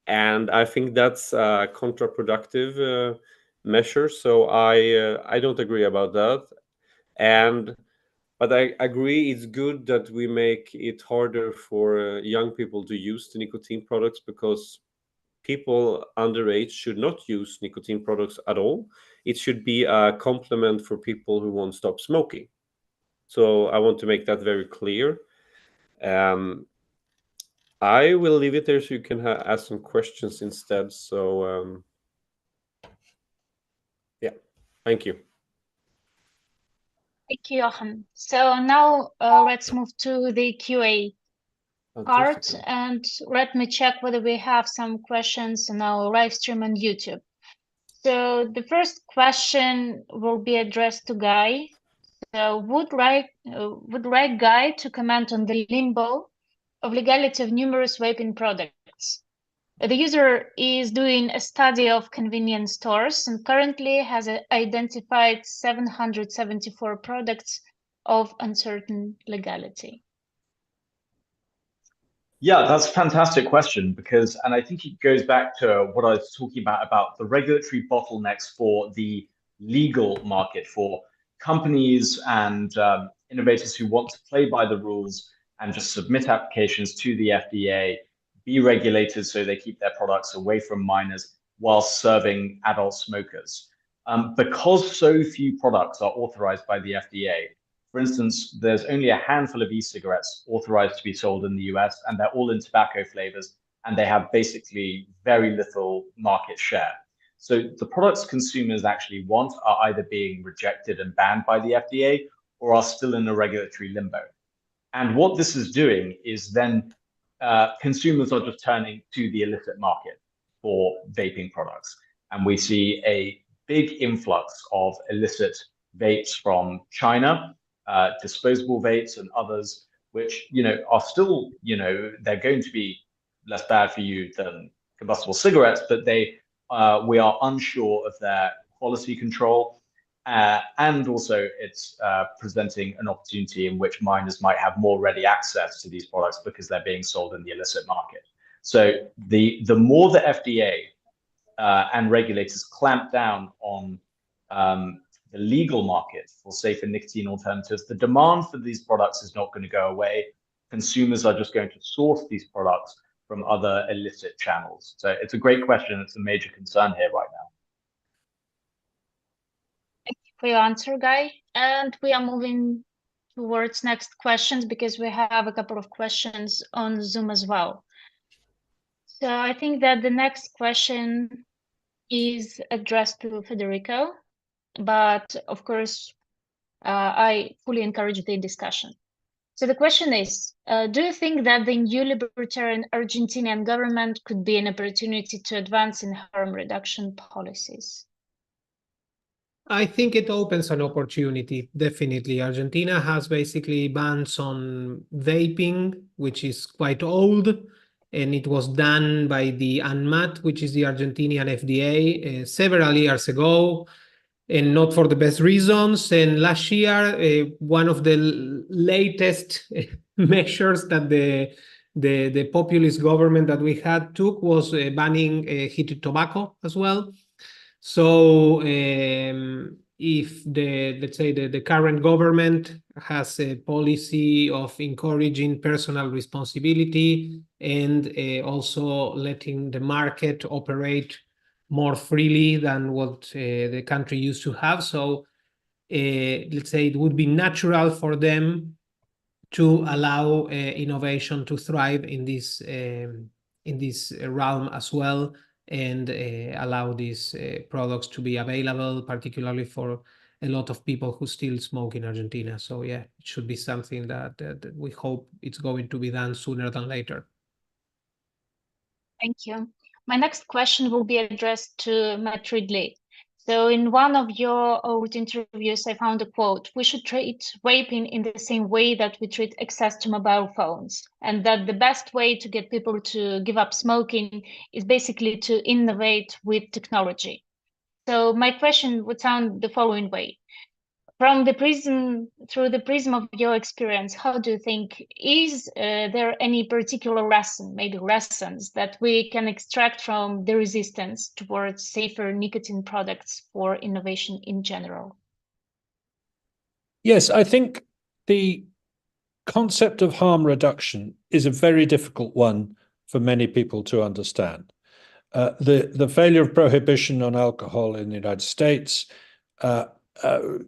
And I think that's a counterproductive measure. So I don't agree about that. But I agree it's good that we make it harder for young people to use the nicotine products, because people underage should not use nicotine products at all. It should be a complement for people who won't stop smoking. So I want to make that very clear. I will leave it there so you can ask some questions instead. So yeah, thank you. Thank you, Johan. So now let's move to the QA part, and let me check whether we have some questions on our live stream on YouTube. So the first question will be addressed to Guy. So would like Guy to comment on the limbo of legality of numerous vaping products. The user is doing a study of convenience stores and currently has identified 774 products of uncertain legality. Yeah, that's a fantastic question and I think it goes back to what I was talking about the regulatory bottlenecks for the legal market for companies and innovators who want to play by the rules and just submit applications to the FDA, be regulated so they keep their products away from minors while serving adult smokers. Because so few products are authorized by the FDA, for instance, there's only a handful of e-cigarettes authorized to be sold in the US, and they're all in tobacco flavors, and they have basically very little market share. So the products consumers actually want are either being rejected and banned by the FDA or are still in a regulatory limbo. And what this is doing is then consumers are just turning to the illicit market for vaping products. And we see a big influx of illicit vapes from China, disposable vapes and others, which, are still, they're going to be less bad for you than combustible cigarettes, but we are unsure of their quality control. And also it's presenting an opportunity in which minors might have more ready access to these products because they're being sold in the illicit market. So the more the FDA and regulators clamp down on the legal market for safer nicotine alternatives, the demand for these products is not going to go away. Consumers are just going to source these products from other illicit channels. So it's a great question. It's a major concern here right now. Thank you for your answer, Guy. And we are moving towards next questions because we have a couple of questions on Zoom as well. So I think that the next question is addressed to Federico, but of course, I fully encourage the discussion. So the question is, do you think that the new libertarian Argentinian government could be an opportunity to advance in harm reduction policies? I think it opens an opportunity, definitely. Argentina has basically bans on vaping, which is quite old, and it was done by the ANMAT, which is the Argentinian FDA, several years ago, and not for the best reasons. And last year, one of the latest measures that the populist government that we had took was banning heated tobacco as well. So if let's say the current government has a policy of encouraging personal responsibility and also letting the market operate more freely than what the country used to have. So let's say it would be natural for them to allow innovation to thrive in this realm as well, and allow these products to be available, particularly for a lot of people who still smoke in Argentina. So yeah, it should be something that we hope it's going to be done sooner than later. Thank you. My next question will be addressed to Matt Ridley. So in one of your old interviews, I found a quote: "We should treat vaping in the same way that we treat access to mobile phones, and that the best way to get people to give up smoking is basically to innovate with technology." So my question would sound the following way: through the prism of your experience, how do you think, is there any particular lesson, maybe lessons, that we can extract from the resistance towards safer nicotine products for innovation in general? Yes, I think the concept of harm reduction is a very difficult one for many people to understand. The failure of prohibition on alcohol in the United States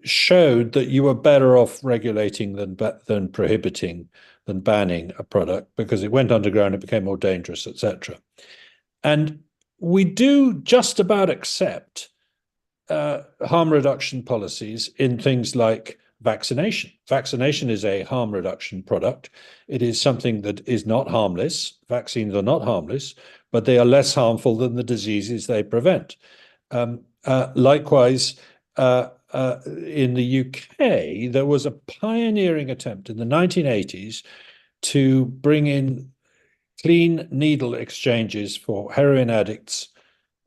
showed that you were better off regulating than prohibiting, than banning a product, because it went underground, it became more dangerous, etc. And we do just about accept harm reduction policies in things like vaccination. Vaccination is a harm reduction product. It is something that is not harmless. Vaccines are not harmless, but they are less harmful than the diseases they prevent. Likewise, in the UK, there was a pioneering attempt in the 1980s to bring in clean needle exchanges for heroin addicts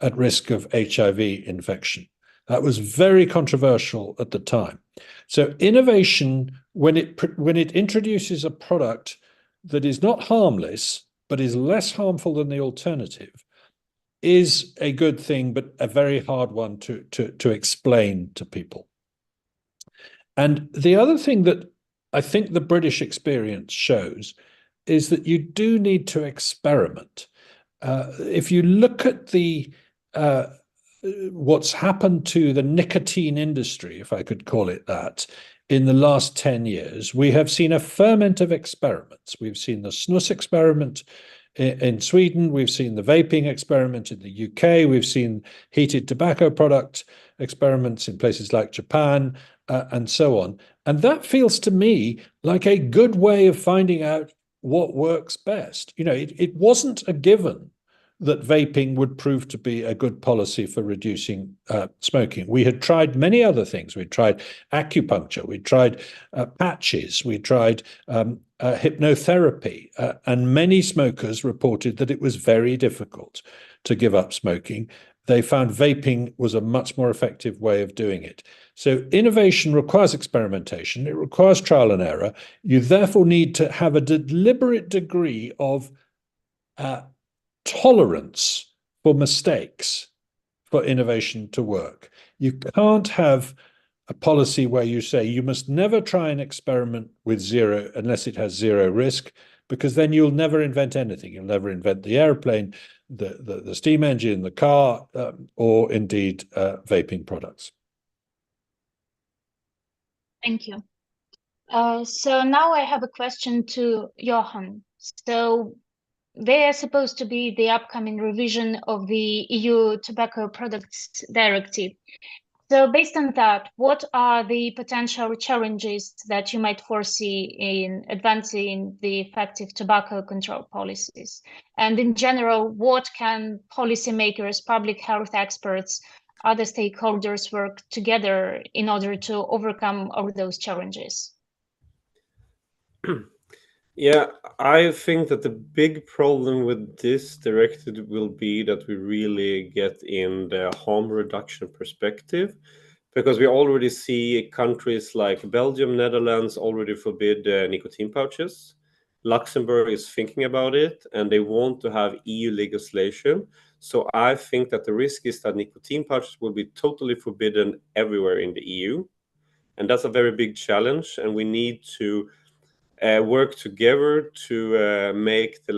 at risk of HIV infection. That was very controversial at the time. So innovation, when it introduces a product that is not harmless, but is less harmful than the alternative, is a good thing, but a very hard one to explain to people. And the other thing that I think the British experience shows is that you do need to experiment. If you look at the what's happened to the nicotine industry, if I could call it that, in the last 10 years, we have seen a ferment of experiments. We've seen the snus experiment in Sweden, we've seen the vaping experiment in the UK, we've seen heated tobacco product experiments in places like Japan, and so on. And that feels to me like a good way of finding out what works best. You know, it wasn't a given that vaping would prove to be a good policy for reducing smoking. We had tried many other things. We tried acupuncture, we tried patches, we tried hypnotherapy, and many smokers reported that it was very difficult to give up smoking. They found vaping was a much more effective way of doing it. So innovation requires experimentation. It requires trial and error. You therefore need to have a deliberate degree of tolerance for mistakes for innovation to work. You can't have a policy where you say you must never try an experiment with zero unless it has zero risk, because then you'll never invent anything. You'll never invent the airplane, the steam engine, the car, or indeed vaping products. Thank you. So now I have a question to Johan. So they are supposed to be the upcoming revision of the EU Tobacco Products Directive. So based on that, what are the potential challenges that you might foresee in advancing the effective tobacco control policies? And in general, what can policymakers, public health experts, other stakeholders work together in order to overcome all those challenges? Yeah, I think that the big problem with this directive will be that we really get in the harm reduction perspective, because we already see countries like Belgium, Netherlands already forbid nicotine pouches. Luxembourg is thinking about it, and they want to have EU legislation. So I think that the risk is that nicotine pouches will be totally forbidden everywhere in the EU. And that's a very big challenge, and we need to work together to make the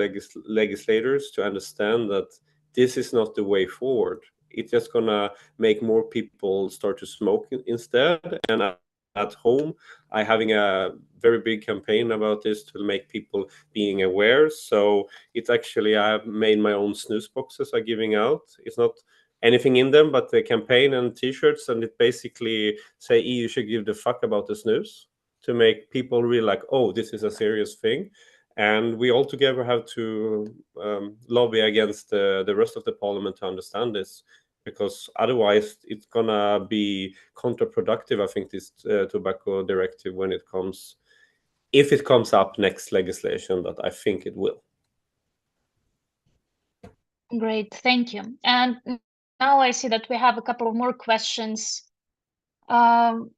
legislators to understand that this is not the way forward. It's just gonna make more people start to smoke instead. And at home, I'm having a very big campaign about this to make people being aware. So it's actually, I've made my own snus boxes I'm giving out. It's not anything in them but the campaign and t-shirts, and it basically say EU should give the fuck about the snus, to make people really like, oh, this is a serious thing. And we all together have to lobby against the rest of the parliament to understand this, because otherwise it's gonna be counterproductive, I think, this tobacco directive when it comes, if it comes up next legislation, that I think it will. Great, thank you. And now I see that we have a couple of more questions from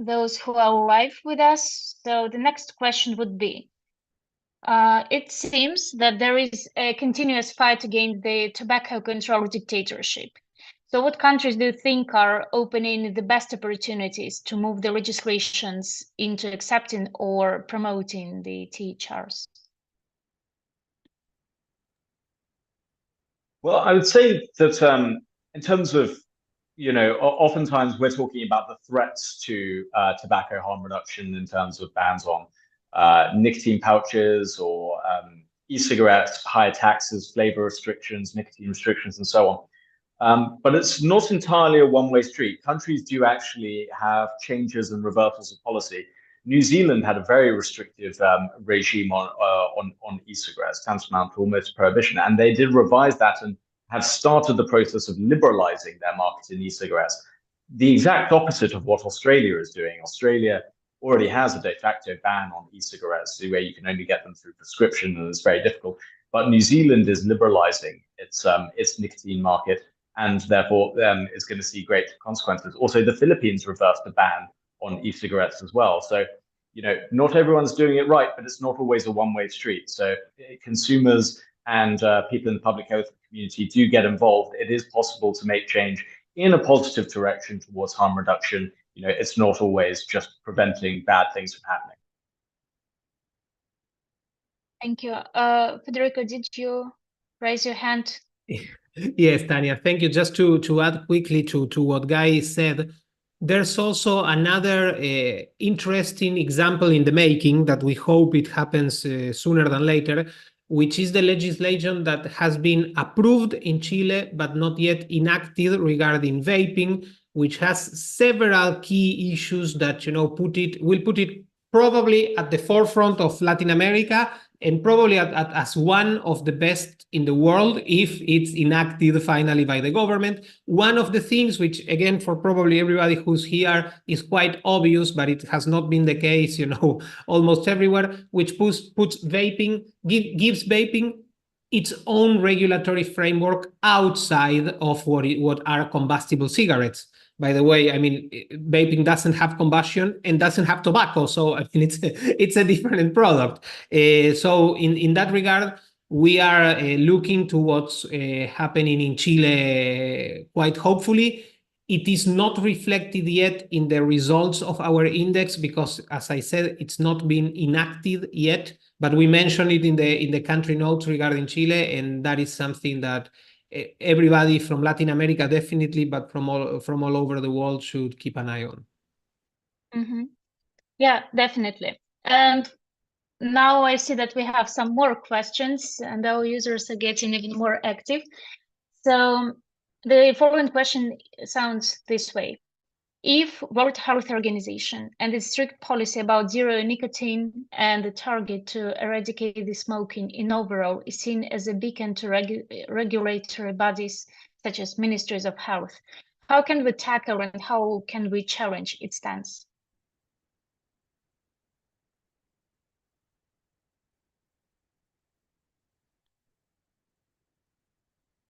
those who are live with us. So the next question would be, it seems that there is a continuous fight against the tobacco control dictatorship. So what countries do you think are opening the best opportunities to move the legislations into accepting or promoting the THRs? Well, I would say that in terms of, you know, oftentimes we're talking about the threats to tobacco harm reduction in terms of bans on nicotine pouches or e-cigarettes, higher taxes, flavor restrictions, nicotine restrictions, and so on. But it's not entirely a one-way street. Countries do actually have changes and reversals of policy. New Zealand had a very restrictive regime on e-cigarettes, tantamount to almost prohibition, and they did revise that and have started the process of liberalizing their market in e-cigarettes. The exact opposite of what Australia is doing. Australia already has a de facto ban on e-cigarettes, where you can only get them through prescription, and it's very difficult. But New Zealand is liberalizing its nicotine market, and therefore is going to see great consequences. Also, the Philippines reversed a ban on e-cigarettes as well. So not everyone's doing it right, but it's not always a one-way street. So consumers and people in the public health community do get involved. It is possible to make change in a positive direction towards harm reduction. It's not always just preventing bad things from happening. Thank you. Federico, did you raise your hand? Yes, Tanya, thank you. Just to add quickly to what Guy said, there's also another interesting example in the making that we hope it happens sooner than later, which is the legislation that has been approved in Chile but not yet enacted regarding vaping, which has several key issues that will put it probably at the forefront of Latin America and probably as one of the best in the world if it's enacted finally by the government. One of the things which, again, for probably everybody who's here is quite obvious, but it has not been the case, almost everywhere, which puts vaping, gives vaping its own regulatory framework outside of what are combustible cigarettes. By the way, vaping doesn't have combustion and doesn't have tobacco, so it's a different product. So in that regard, we are looking to what's happening in Chile quite hopefully. It is not reflected yet in the results of our index because, as I said, it's not been enacted yet. But we mentioned it in the country notes regarding Chile, and that is something that everybody from Latin America definitely, but from all over the world should keep an eye on. Mm-hmm. Yeah, definitely. And now I see that we have some more questions and our users are getting even more active. So the following question sounds this way. If World Health Organization and its strict policy about zero nicotine and the target to eradicate the smoking in overall is seen as a beacon to regulatory bodies such as ministries of health, how can we tackle and how can we challenge its stance?